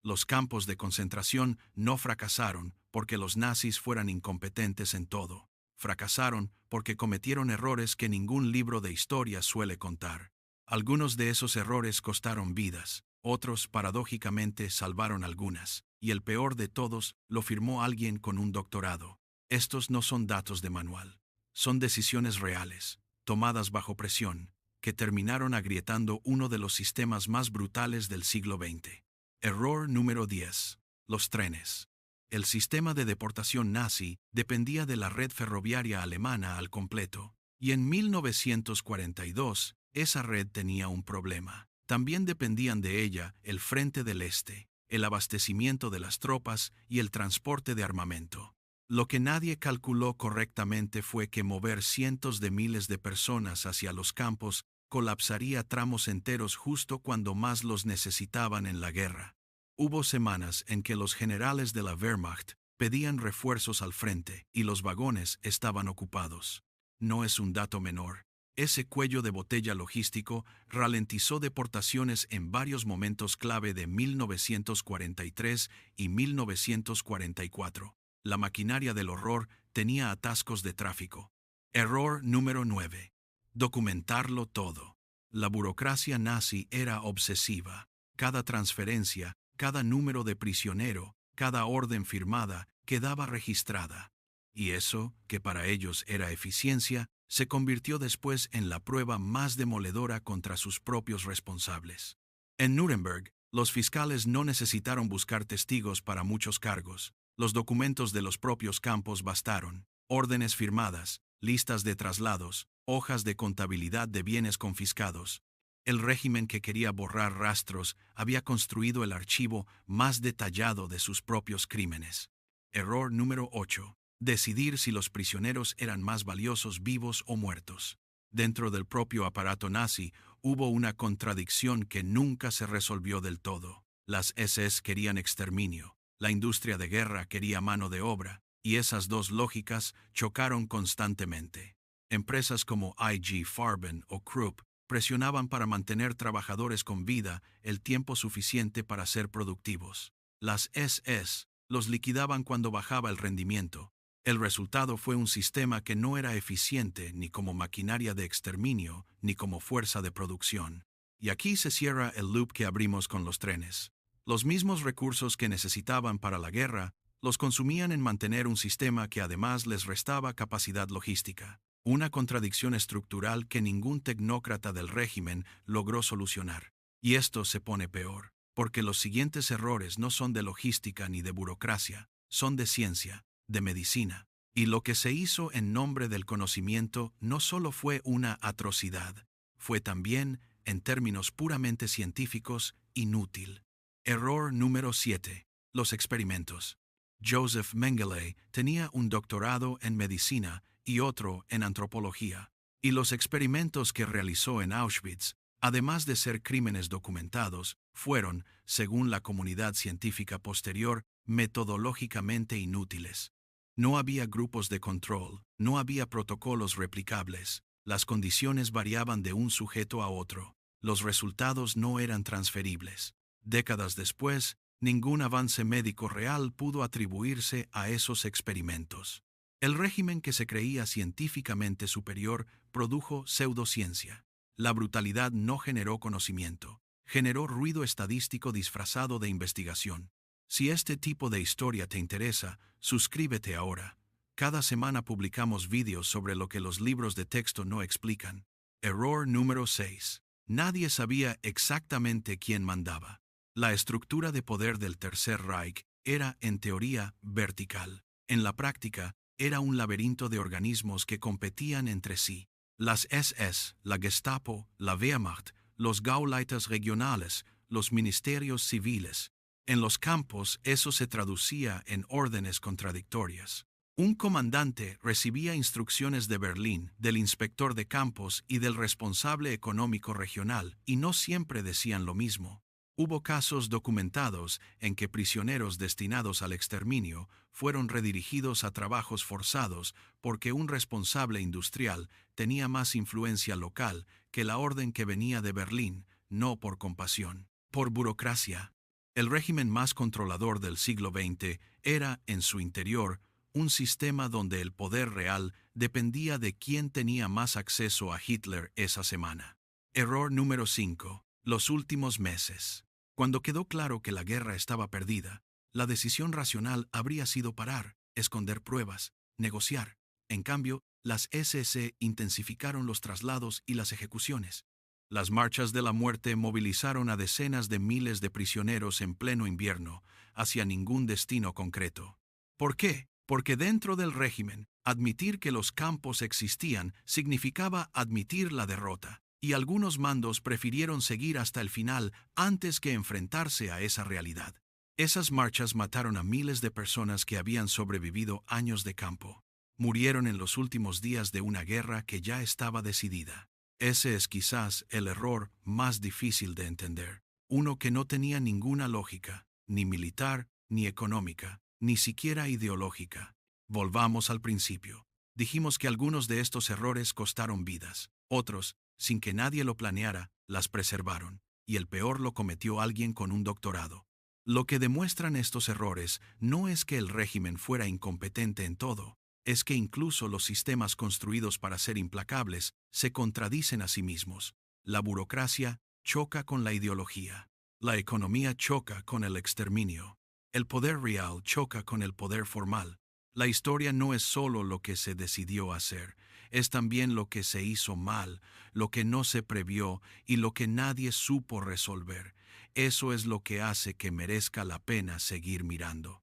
Los campos de concentración no fracasaron porque los nazis fueran incompetentes en todo. Fracasaron porque cometieron errores que ningún libro de historia suele contar. Algunos de esos errores costaron vidas, otros, paradójicamente, salvaron algunas, y el peor de todos lo firmó alguien con un doctorado. Estos no son datos de manual. Son decisiones reales, tomadas bajo presión, que terminaron agrietando uno de los sistemas más brutales del siglo XX. Error número 10. Los trenes. El sistema de deportación nazi dependía de la red ferroviaria alemana al completo, y en 1942 esa red tenía un problema. También dependían de ella el Frente del Este, el abastecimiento de las tropas y el transporte de armamento. Lo que nadie calculó correctamente fue que mover cientos de miles de personas hacia los campos colapsaría tramos enteros justo cuando más los necesitaban en la guerra. Hubo semanas en que los generales de la Wehrmacht pedían refuerzos al frente y los vagones estaban ocupados. No es un dato menor. Ese cuello de botella logístico ralentizó deportaciones en varios momentos clave de 1943 y 1944. La maquinaria del horror tenía atascos de tráfico. Error número 9. Documentarlo todo. La burocracia nazi era obsesiva. Cada transferencia, cada número de prisionero, cada orden firmada quedaba registrada. Y eso, que para ellos era eficiencia, se convirtió después en la prueba más demoledora contra sus propios responsables. En Nuremberg, los fiscales no necesitaron buscar testigos para muchos cargos. Los documentos de los propios campos bastaron. Órdenes firmadas, listas de traslados, hojas de contabilidad de bienes confiscados. El régimen que quería borrar rastros había construido el archivo más detallado de sus propios crímenes. Error número 8. Decidir si los prisioneros eran más valiosos vivos o muertos. Dentro del propio aparato nazi hubo una contradicción que nunca se resolvió del todo. Las SS querían exterminio, la industria de guerra quería mano de obra, y esas dos lógicas chocaron constantemente. Empresas como IG Farben o Krupp presionaban para mantener trabajadores con vida el tiempo suficiente para ser productivos. Las SS los liquidaban cuando bajaba el rendimiento. El resultado fue un sistema que no era eficiente ni como maquinaria de exterminio ni como fuerza de producción. Y aquí se cierra el loop que abrimos con los trenes. Los mismos recursos que necesitaban para la guerra los consumían en mantener un sistema que además les restaba capacidad logística. Una contradicción estructural que ningún tecnócrata del régimen logró solucionar. Y esto se pone peor, porque los siguientes errores no son de logística ni de burocracia, son de ciencia, de medicina. Y lo que se hizo en nombre del conocimiento no solo fue una atrocidad, fue también, en términos puramente científicos, inútil. Error número 7. Los experimentos. Joseph Mengele tenía un doctorado en medicina y otro en antropología, y los experimentos que realizó en Auschwitz, además de ser crímenes documentados, fueron, según la comunidad científica posterior, metodológicamente inútiles. No había grupos de control, no había protocolos replicables, las condiciones variaban de un sujeto a otro, los resultados no eran transferibles. Décadas después, ningún avance médico real pudo atribuirse a esos experimentos. El régimen que se creía científicamente superior produjo pseudociencia. La brutalidad no generó conocimiento, generó ruido estadístico disfrazado de investigación. Si este tipo de historia te interesa, suscríbete ahora. Cada semana publicamos vídeos sobre lo que los libros de texto no explican. Error número 6. Nadie sabía exactamente quién mandaba. La estructura de poder del Tercer Reich era, en teoría, vertical. En la práctica, era un laberinto de organismos que competían entre sí. Las SS, la Gestapo, la Wehrmacht, los Gauleites regionales, los ministerios civiles. En los campos eso se traducía en órdenes contradictorias. Un comandante recibía instrucciones de Berlín, del inspector de campos y del responsable económico regional, y no siempre decían lo mismo. Hubo casos documentados en que prisioneros destinados al exterminio fueron redirigidos a trabajos forzados porque un responsable industrial tenía más influencia local que la orden que venía de Berlín, no por compasión, por burocracia. El régimen más controlador del siglo XX era, en su interior, un sistema donde el poder real dependía de quién tenía más acceso a Hitler esa semana. Error número 5. Los últimos meses. Cuando quedó claro que la guerra estaba perdida, la decisión racional habría sido parar, esconder pruebas, negociar. En cambio, las SS intensificaron los traslados y las ejecuciones. Las marchas de la muerte movilizaron a decenas de miles de prisioneros en pleno invierno, hacia ningún destino concreto. ¿Por qué? Porque dentro del régimen, admitir que los campos existían significaba admitir la derrota, y algunos mandos prefirieron seguir hasta el final antes que enfrentarse a esa realidad. Esas marchas mataron a miles de personas que habían sobrevivido años de campo. Murieron en los últimos días de una guerra que ya estaba decidida. Ese es quizás el error más difícil de entender. Uno que no tenía ninguna lógica, ni militar, ni económica, ni siquiera ideológica. Volvamos al principio. Dijimos que algunos de estos errores costaron vidas. Otros, sin que nadie lo planeara, las preservaron. Y el peor lo cometió alguien con un doctorado. Lo que demuestran estos errores no es que el régimen fuera incompetente en todo, es que incluso los sistemas construidos para ser implacables se contradicen a sí mismos. La burocracia choca con la ideología. La economía choca con el exterminio. El poder real choca con el poder formal. La historia no es solo lo que se decidió hacer, es también lo que se hizo mal, lo que no se previó y lo que nadie supo resolver. Eso es lo que hace que merezca la pena seguir mirando.